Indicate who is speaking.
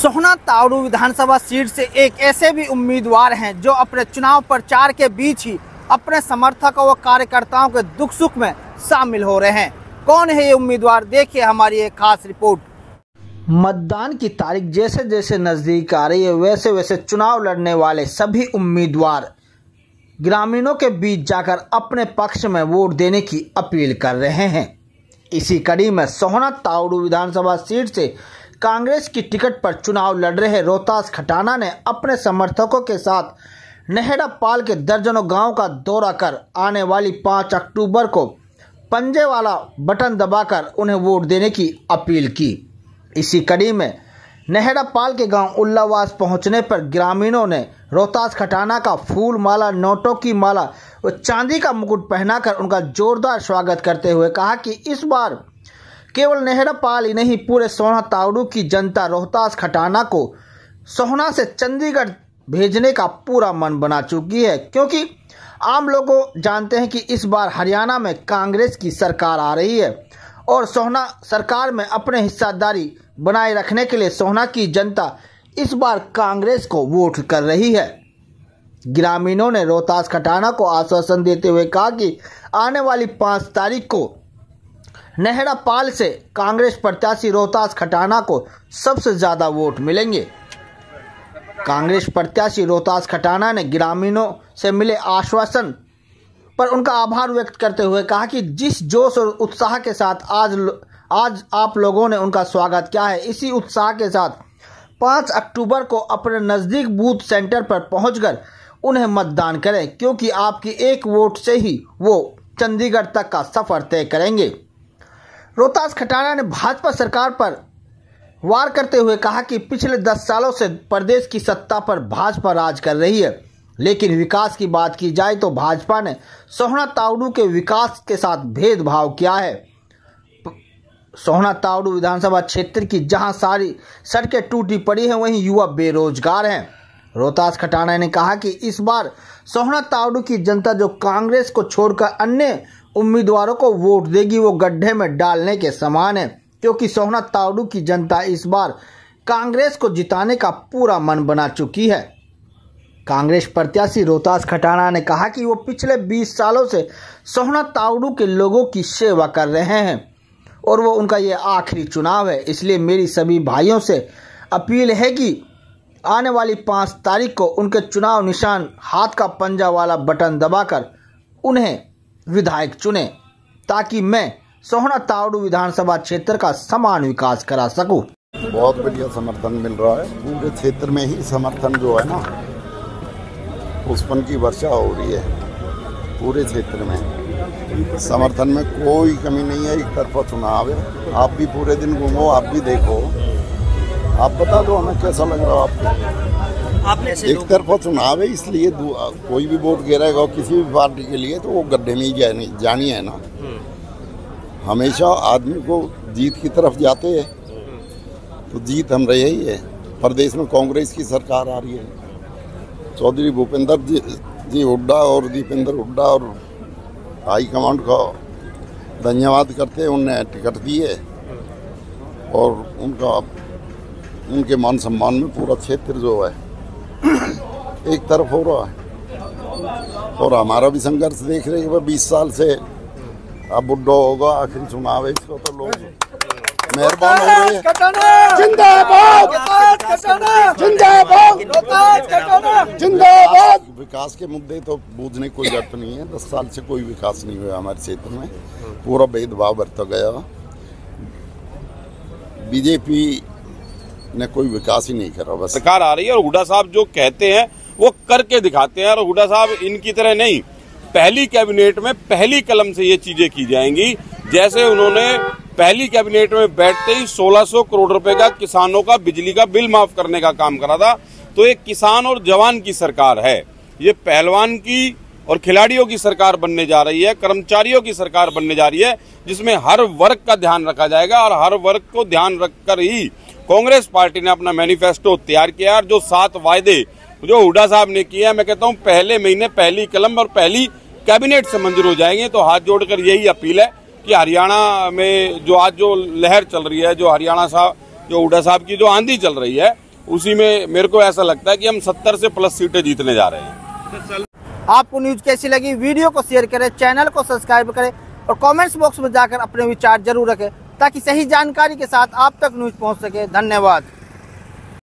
Speaker 1: सोहना तावड़ू विधानसभा seat से एक ऐसे भी उम्मीदवार हैं जो अपने चुनाव प्रचार के बीच ही अपने समर्थकों व कार्यकर्ताओं के दुख सुख में शामिल हो रहे हैं। कौन है ये उम्मीदवार, देखिए हमारी एक खास रिपोर्ट। मतदान की तारीख जैसे जैसे नजदीक आ रही है वैसे वैसे चुनाव लड़ने वाले सभी उम्मीदवार ग्रामीणों के बीच जाकर अपने पक्ष में वोट देने की अपील कर रहे हैं। इसी कड़ी में सोहना तावड़ू विधानसभा सीट से कांग्रेस की टिकट पर चुनाव लड़ रहे रोहतास खटाना ने अपने समर्थकों के साथ नेहड़ा पाल के दर्जनों गांव का दौरा कर आने वाली 5 अक्टूबर को पंजे वाला बटन दबाकर उन्हें वोट देने की अपील की। इसी कड़ी में नेहड़ा पाल के गांव उल्लावास पहुंचने पर ग्रामीणों ने रोहतास खटाना का फूल माला, नोटों की माला और चांदी का मुकुट पहनाकर उनका जोरदार स्वागत करते हुए कहा कि इस बार केवल नेहड़ा पाल ही नहीं, पूरे सोहना तावड़ू की जनता रोहतास खटाना को सोहना से चंडीगढ़ भेजने का पूरा मन बना चुकी है, क्योंकि आम लोग जानते हैं कि इस बार हरियाणा में कांग्रेस की सरकार आ रही है और सोहना सरकार में अपने हिस्सेदारी बनाए रखने के लिए सोहना की जनता इस बार कांग्रेस को वोट कर रही है। ग्रामीणों ने रोहतास खटाना को आश्वासन देते हुए कहा कि आने वाली 5 तारीख को नेहड़ा पाल से कांग्रेस प्रत्याशी रोहतास खटाना को सबसे ज्यादा वोट मिलेंगे। कांग्रेस प्रत्याशी रोहतास खटाना ने ग्रामीणों से मिले आश्वासन पर उनका आभार व्यक्त करते हुए कहा कि जिस जोश और उत्साह के साथ आज आप लोगों ने उनका स्वागत किया है, इसी उत्साह के साथ 5 अक्टूबर को अपने नज़दीक बूथ सेंटर पर पहुंचकर उन्हें मतदान करें, क्योंकि आपकी एक वोट से ही वो चंडीगढ़ तक का सफर तय करेंगे। रोहतास खटाना ने भाजपा सरकार पर वार करते हुए कहा कि पिछले 10 सालों से प्रदेश की सत्ता पर भाजपा राज कर रही है, लेकिन विकास की बात की जाए तो भाजपा ने सोहना तावड़ू के विकास के साथ भेदभाव किया है। सोहना तावड़ू विधानसभा क्षेत्र की जहां सारी सड़कें टूटी पड़ी हैं, वहीं युवा बेरोजगार हैं। रोहतास खटाना ने कहा कि इस बार सोहना तावड़ू की जनता जो कांग्रेस को छोड़कर अन्य उम्मीदवारों को वोट देगी वो गड्ढे में डालने के समान है, क्योंकि सोहना तावड़ू की जनता इस बार कांग्रेस को जिताने का पूरा मन बना चुकी है। कांग्रेस प्रत्याशी रोहतास खटाना ने कहा कि वो पिछले 20 सालों से सोहना तावड़ू के लोगों की सेवा कर रहे हैं और वो उनका ये आखिरी चुनाव है, इसलिए मेरी सभी भाइयों से अपील है कि आने वाली 5 तारीख को उनके चुनाव निशान हाथ का पंजा वाला बटन दबाकर उन्हें विधायक चुने, ताकि मैं सोहना तावड़ू विधानसभा क्षेत्र का समान विकास करा सकूं।
Speaker 2: बहुत बढ़िया समर्थन मिल रहा है, पूरे क्षेत्र में ही समर्थन जो है ना पुष्पन की वर्षा हो रही है। पूरे क्षेत्र में समर्थन में कोई कमी नहीं है, एक तरफा चुनाव है। आप भी पूरे दिन घूमो, आप भी देखो, आप बता दो हमें कैसा लग रहा है आपको। एक तरफा चुनाव है, इसलिए कोई भी वोट गिरेगा किसी भी पार्टी के लिए तो वो गड्ढे में ही जानी है ना। हमेशा आदमी को जीत की तरफ जाते हैं तो जीत हम रहे ही है। प्रदेश में कांग्रेस की सरकार आ रही है। चौधरी भूपेंद्र जी हुड्डा और दीपेंद्र हुड्डा और हाई कमांड का धन्यवाद करते हैं, उन्हें टिकट दी है और उनके मान सम्मान में पूरा क्षेत्र जो है एक तरफ हो रहा है। और हमारा भी संघर्ष देख रहे हैं 20 साल से। अब बुड्ढा होगा, आखिरी चुनाव है, इसको तो लोग मेहरबान हो रहे हैं। जिंदाबाद जिंदाबाद जिंदाबाद। विकास के मुद्दे तो बूझने की कोई जरूरत नहीं है। 10 साल से कोई विकास नहीं हुआ हमारे क्षेत्र में, पूरा भेदभाव बढ़ता गया। बीजेपी ने कोई विकास ही नहीं करा। बस
Speaker 3: सरकार आ रही है और हुड्डा साहब जो कहते हैं वो करके दिखाते हैं। और हुड्डा साहब इनकी तरह नहीं, पहली कैबिनेट में पहली कलम से ये चीजें की जाएंगी। जैसे उन्होंने पहली कैबिनेट में बैठते ही 1600 करोड़ रुपए का किसानों का बिजली का बिल माफ करने का काम करा था। तो एक किसान और जवान की सरकार है, ये पहलवान की और खिलाड़ियों की सरकार बनने जा रही है, कर्मचारियों की सरकार बनने जा रही है, जिसमें हर वर्ग का ध्यान रखा जाएगा। और हर वर्ग को ध्यान रखकर ही कांग्रेस पार्टी ने अपना मैनिफेस्टो तैयार किया। और जो 7 वायदे जो हुड्डा साहब ने किया, मैं कहता हूं पहले महीने पहली कलम और पहली कैबिनेट से मंजूर हो जाएंगे। तो हाथ जोड़कर यही अपील है कि हरियाणा में जो आज जो लहर चल रही है, जो हरियाणा साहब जो हुड्डा साहब की जो आंधी चल रही है, उसी में मेरे को ऐसा लगता है कि हम 70 से प्लस सीटें जीतने जा रहे हैं।
Speaker 1: आपको न्यूज कैसी लगी? वीडियो को शेयर करें, चैनल को सब्सक्राइब करें और कमेंट्स बॉक्स में जाकर अपने विचार जरूर रखें ताकि सही जानकारी के साथ आप तक न्यूज पहुंच सके। धन्यवाद।